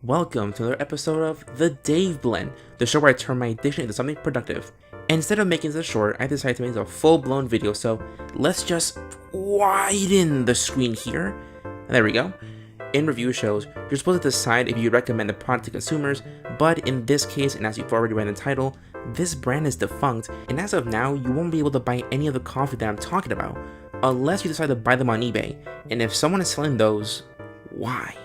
Welcome to another episode of The Dave Blend, the show where I turn my addiction into something productive. And instead of making this short, I decided to make this a full-blown video, so let's just widen the screen here. And there we go. In review shows, you're supposed to decide if you recommend the product to consumers, but in this case, and as you've already read in the title, this brand is defunct, and as of now, you won't be able to buy any of the coffee that I'm talking about, unless you decide to buy them on eBay. And if someone is selling those, why?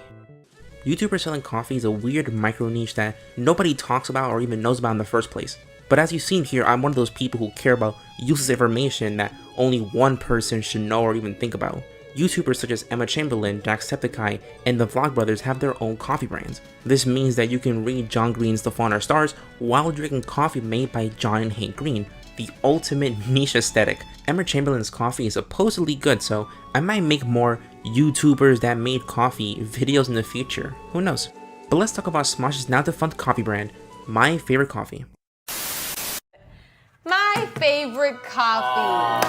YouTubers selling coffee is a weird micro niche that nobody talks about or even knows about in the first place. But as you've seen here, I'm one of those people who care about useless information that only one person should know or even think about. YouTubers such as Emma Chamberlain, Jacksepticeye, and the Vlogbrothers have their own coffee brands. This means that you can read John Green's The Fault in Our Stars while drinking coffee made by John and Hank Green, the ultimate niche aesthetic. Emma Chamberlain's coffee is supposedly good, so I might make more YouTubers that made coffee videos in the future, who knows. But let's talk about Smosh's now defunct coffee brand, My Favorite Coffee. My favorite coffee.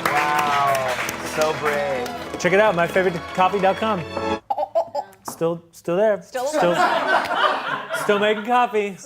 Wow, so brave. Check it out, myfavoritecoffee.com. Still there. Still making coffee.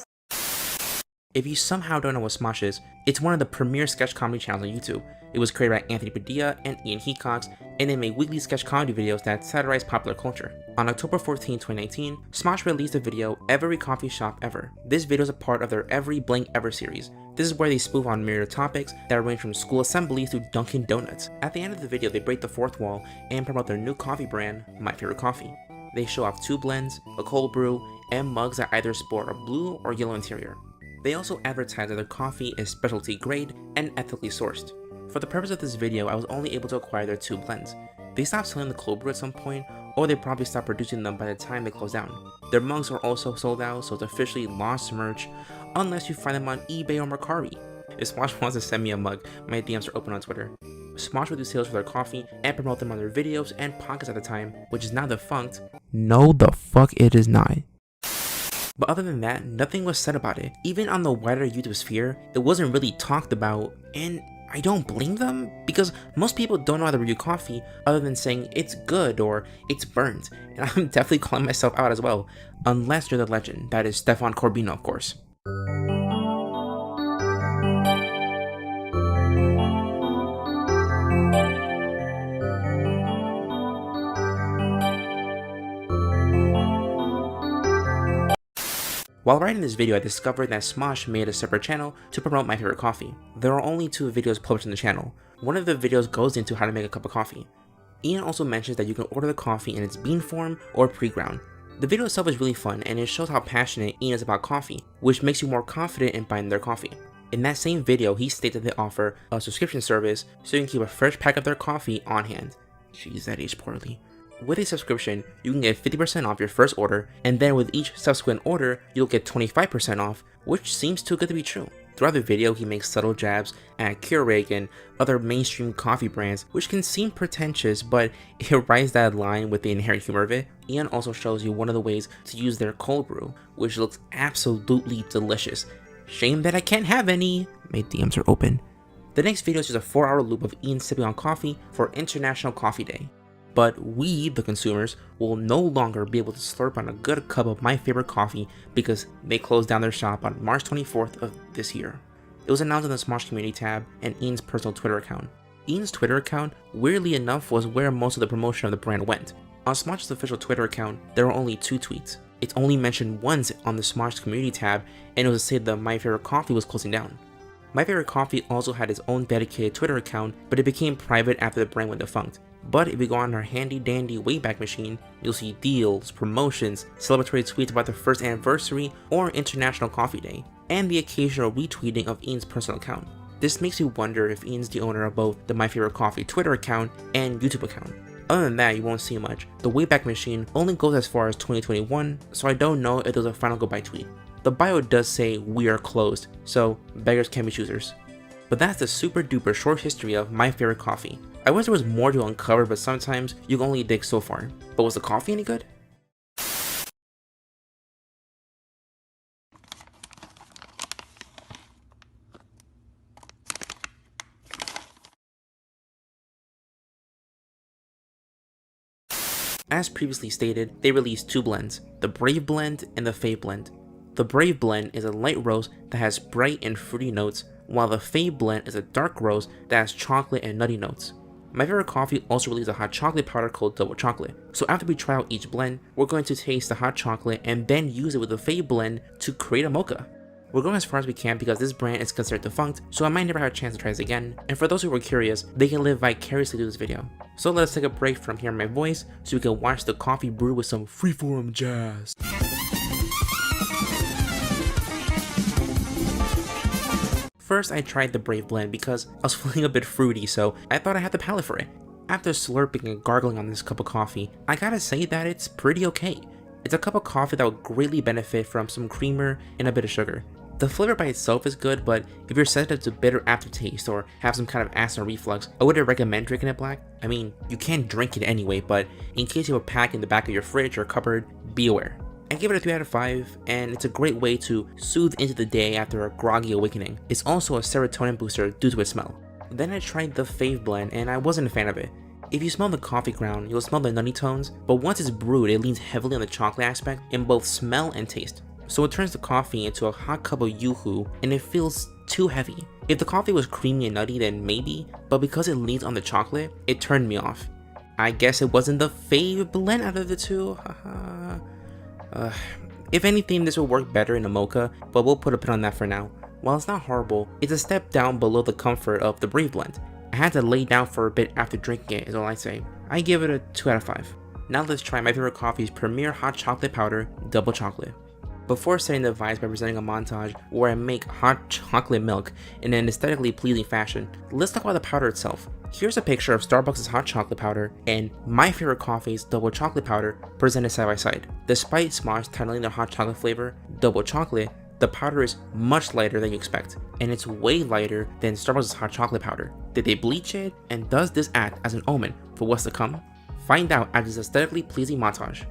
If you somehow don't know what Smosh is, it's one of the premier sketch comedy channels on YouTube. It was created by Anthony Padilla and Ian Hecox, and they made weekly sketch comedy videos that satirize popular culture. On October 14, 2019, Smosh released a video, Every Coffee Shop Ever. This video is a part of their Every Blank Ever series. This is where they spoof on myriad topics that range from school assemblies to Dunkin' Donuts. At the end of the video, they break the fourth wall and promote their new coffee brand, My Favorite Coffee. They show off 2 blends, a cold brew, and mugs that either sport a blue or yellow interior. They also advertise that their coffee is specialty grade and ethically sourced. For the purpose of this video, I was only able to acquire their 2 blends. They stopped selling the cold brew at some point, or they probably stopped producing them by the time they closed down. Their mugs are also sold out, so it's officially lost merch, unless you find them on eBay or Mercari. If Smosh wants to send me a mug, my DMs are open on Twitter. Smosh would do sales for their coffee and promote them on their videos and podcasts at the time, which is now defunct. No, the fuck it is not. But other than that, nothing was said about it. Even on the wider YouTube sphere, it wasn't really talked about, and I don't blame them, because most people don't know how to review coffee other than saying it's good or it's burnt, and I'm definitely calling myself out as well, unless you're the legend, that is Stefan Corbino, of course. While writing this video, I discovered that Smosh made a separate channel to promote My Favorite Coffee. There are only 2 videos published on the channel. One of the videos goes into how to make a cup of coffee. Ian also mentions that you can order the coffee in its bean form or pre-ground. The video itself is really fun, and it shows how passionate Ian is about coffee, which makes you more confident in buying their coffee. In that same video, he states that they offer a subscription service so you can keep a fresh pack of their coffee on hand. Jeez, that aged poorly. With a subscription, you can get 50% off your first order, and then with each subsequent order, you'll get 25% off, which seems too good to be true. Throughout the video, he makes subtle jabs at Keurig and other mainstream coffee brands, which can seem pretentious, but it rides that line with the inherent humor of it. Ian also shows you one of the ways to use their cold brew, which looks absolutely delicious. Shame that I can't have any. My DMs are open. The next video is just a 4-hour loop of Ian sipping on coffee for International Coffee Day. But we, the consumers, will no longer be able to slurp on a good cup of My Favorite Coffee because they closed down their shop on March 24th of this year. It was announced in the Smosh community tab and Ian's personal Twitter account. Ian's Twitter account, weirdly enough, was where most of the promotion of the brand went. On Smosh's official Twitter account, there were only 2 tweets. It's only mentioned once on the Smosh community tab, and it was to say that My Favorite Coffee was closing down. My Favorite Coffee also had its own dedicated Twitter account, but it became private after the brand went defunct. But if you go on our handy dandy Wayback Machine, you'll see deals, promotions, celebratory tweets about their first anniversary or International Coffee Day, and the occasional retweeting of Ian's personal account. This makes you wonder if Ian's the owner of both the My Favorite Coffee Twitter account and YouTube account. Other than that, you won't see much. The Wayback Machine only goes as far as 2021, so I don't know if there's a final goodbye tweet. The bio does say we are closed, so beggars can be choosers. But that's the super duper short history of My Favorite Coffee. I wish there was more to uncover, but sometimes you can only dig so far. But was the coffee any good? As previously stated, they released 2 blends, the Brave Blend and the Fave Blend. The Brave Blend is a light roast that has bright and fruity notes, while the Fave Blend is a dark roast that has chocolate and nutty notes. My favorite coffee also released a hot chocolate powder called Double Chocolate, so after we try out each blend, we're going to taste the hot chocolate and then use it with the Fave Blend to create a mocha. We're going as far as we can because this brand is considered defunct, so I might never have a chance to try this again, and for those who were curious, they can live vicariously through this video. So let us take a break from hearing my voice so we can watch the coffee brew with some freeform jazz. First, I tried the Brave Blend because I was feeling a bit fruity, so I thought I had the palate for it. After slurping and gargling on this cup of coffee, I gotta say that it's pretty okay. It's a cup of coffee that would greatly benefit from some creamer and a bit of sugar. The flavor by itself is good, but if you're sensitive to bitter aftertaste or have some kind of acid or reflux, I wouldn't recommend drinking it black. I mean, you can drink it anyway, but in case you have a pack in the back of your fridge or cupboard, be aware. I give it a 3 out of 5, and it's a great way to soothe into the day after a groggy awakening. It's also a serotonin booster due to its smell. Then I tried the Fave Blend, and I wasn't a fan of it. If you smell the coffee ground, you'll smell the nutty tones, but once it's brewed, it leans heavily on the chocolate aspect in both smell and taste. So it turns the coffee into a hot cup of yoo-hoo, and it feels too heavy. If the coffee was creamy and nutty, then maybe, but because it leans on the chocolate, it turned me off. I guess it wasn't the Fave Blend out of the two, haha. If anything, this will work better in a mocha, but we'll put a pin on that for now. While it's not horrible, it's a step down below the comfort of the Brave Blend. I had to lay down for a bit after drinking it is all I say. I give it a 2 out of 5. Now let's try my favorite coffee's premier hot chocolate powder, Double Chocolate. Before setting the vibes by presenting a montage where I make hot chocolate milk in an aesthetically pleasing fashion, let's talk about the powder itself. Here's a picture of Starbucks' hot chocolate powder and my favorite coffee's Double Chocolate powder presented side by side. Despite Smosh titling their hot chocolate flavor Double Chocolate, the powder is much lighter than you expect, and it's way lighter than Starbucks' hot chocolate powder. Did they bleach it, and does this act as an omen for what's to come? Find out after this aesthetically pleasing montage.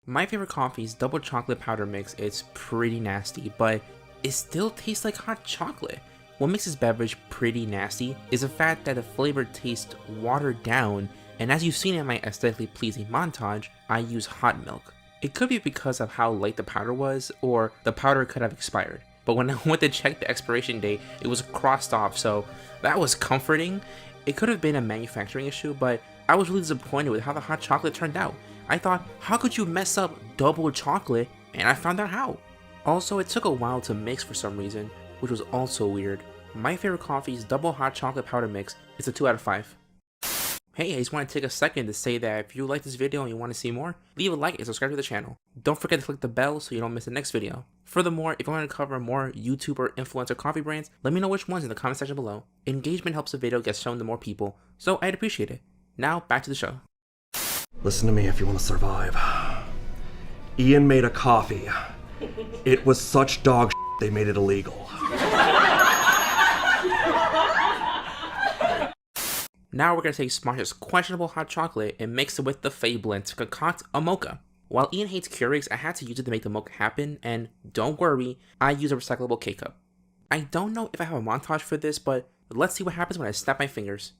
My favorite coffee's Double Chocolate powder mix is pretty nasty, but it still tastes like hot chocolate. What makes this beverage pretty nasty is the fact that the flavor tastes watered down, and as you've seen in my aesthetically pleasing montage, I use hot milk. It could be because of how light the powder was, or the powder could have expired. But when I went to check the expiration date, it was crossed off, so that was comforting. It could have been a manufacturing issue, but I was really disappointed with how the hot chocolate turned out. I thought, how could you mess up Double Chocolate? And I found out how. Also, it took a while to mix for some reason, which was also weird. My favorite coffee's Double Hot Chocolate powder mix is a 2 out of 5. Hey, I just want to take a second to say that if you like this video and you want to see more, leave a like and subscribe to the channel. Don't forget to click the bell so you don't miss the next video. Furthermore, if you want to cover more YouTube or influencer coffee brands, let me know which ones in the comment section below. Engagement helps the video get shown to more people, so I'd appreciate it. Now, back to the show. Listen to me if you want to survive. Ian made a coffee. It was such dog shit, they made it illegal. Now we're going to take Smosh's questionable hot chocolate and mix it with the Fave Blend to concoct a mocha. While Ian hates Keurigs, I had to use it to make the mocha happen, and don't worry, I use a recyclable K-cup. I don't know if I have a montage for this, but let's see what happens when I snap my fingers.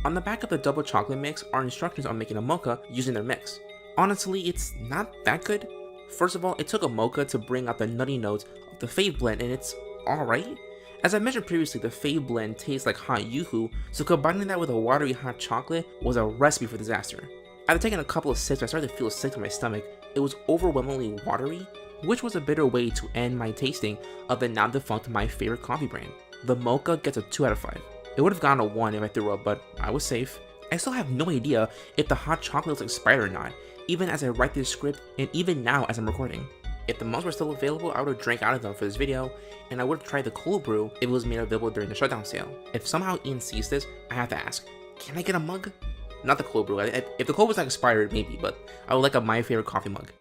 On the back of the Double Chocolate mix are instructions on making a mocha using their mix. Honestly, it's not that good. First of all, it took a mocha to bring out the nutty notes of the Fave Blend, and it's alright. As I mentioned previously, the Fave Blend tastes like hot yoo-hoo, so combining that with a watery hot chocolate was a recipe for disaster. After taking a couple of sips, I started to feel sick to my stomach. It was overwhelmingly watery, which was a bitter way to end my tasting of the now defunct my favorite coffee brand. The mocha gets a 2 out of 5. It would have gotten a 1 if I threw up, but I was safe. I still have no idea if the hot chocolate was expired or not, even as I write this script and even now as I'm recording. If the mugs were still available, I would have drank out of them for this video, and I would have tried the cold brew if it was made available during the shutdown sale. If somehow Ian sees this, I have to ask, can I get a mug? Not the cold brew. If the cold was not expired, maybe, but I would like a my favorite coffee mug.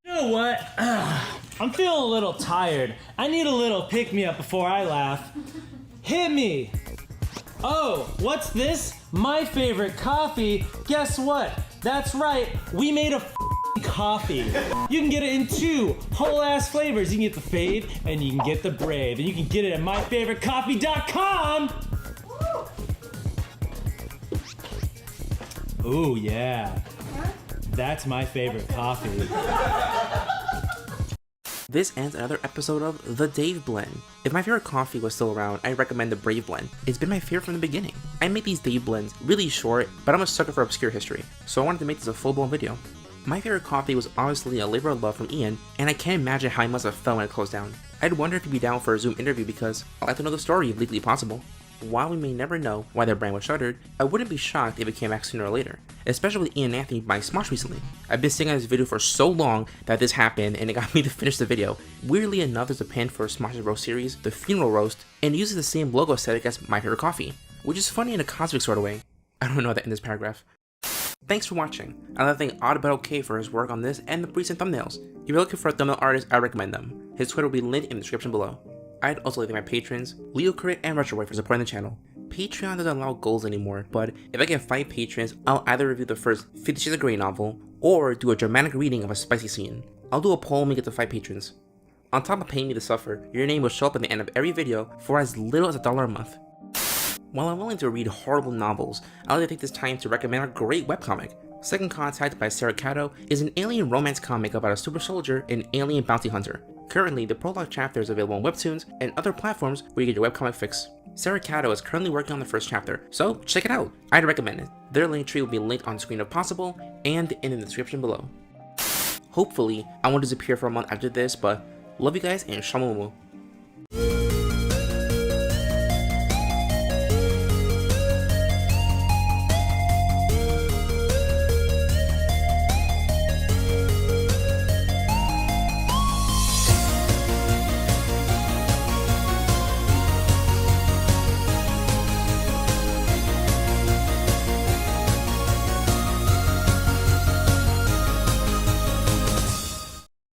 You know what? I'm feeling a little tired. I need a little pick-me-up before I laugh. Hit me! Oh, what's this? My favorite coffee? Guess what? That's right, we made a coffee. You can get it in 2 whole-ass flavors. You can get the fave and you can get the brave. And you can get it at myfavoritecoffee.com! Ooh, yeah. That's my favorite coffee. This ends another episode of The Dave Blend. If my favorite coffee was still around, I'd recommend the Brave Blend. It's been my favorite from the beginning. I make these Dave Blends really short, but I'm a sucker for obscure history, so I wanted to make this a full-blown video. My favorite coffee was obviously a labor of love from Ian, and I can't imagine how he must have felt when it closed down. I'd wonder if he'd be down for a Zoom interview because I'd like to know the story if legally possible. While we may never know why their brand was shuttered, I wouldn't be shocked if it came back sooner or later, especially with Ian and Anthony buying Smosh recently. I've been sitting on this video for so long that this happened and it got me to finish the video. Weirdly enough, there's a pin for Smosh's roast series, the Funeral Roast, and it uses the same logo aesthetic as My Favorite Coffee, which is funny in a cosmic sort of way. I don't know that in this paragraph. Thanks for watching. I'd like to thank Odd for his work on this and the recent thumbnails. If you're looking for a thumbnail artist, I recommend them. His Twitter will be linked in the description below. I'd also like to thank my patrons, Leo Crit and Retroway for supporting the channel. Patreon doesn't allow goals anymore, but if I get 5 patrons, I'll either review the first 50 Shades of Grey novel, or do a dramatic reading of a spicy scene. I'll do a poll when we get to 5 patrons. On top of paying me to suffer, your name will show up at the end of every video for as little as $1 a month. While I'm willing to read horrible novels, I'd like to take this time to recommend a great webcomic. Second Contact by Serakatto is an alien romance comic about a super soldier and alien bounty hunter. Currently, the prologue chapter is available on Webtoons and other platforms where you get your webcomic fix. Serakatto is currently working on the first chapter, so check it out. I'd recommend it. Their link tree will be linked on screen if possible, and in the description below. Hopefully, I won't disappear for a month after this, but love you guys and shamalamoomoo.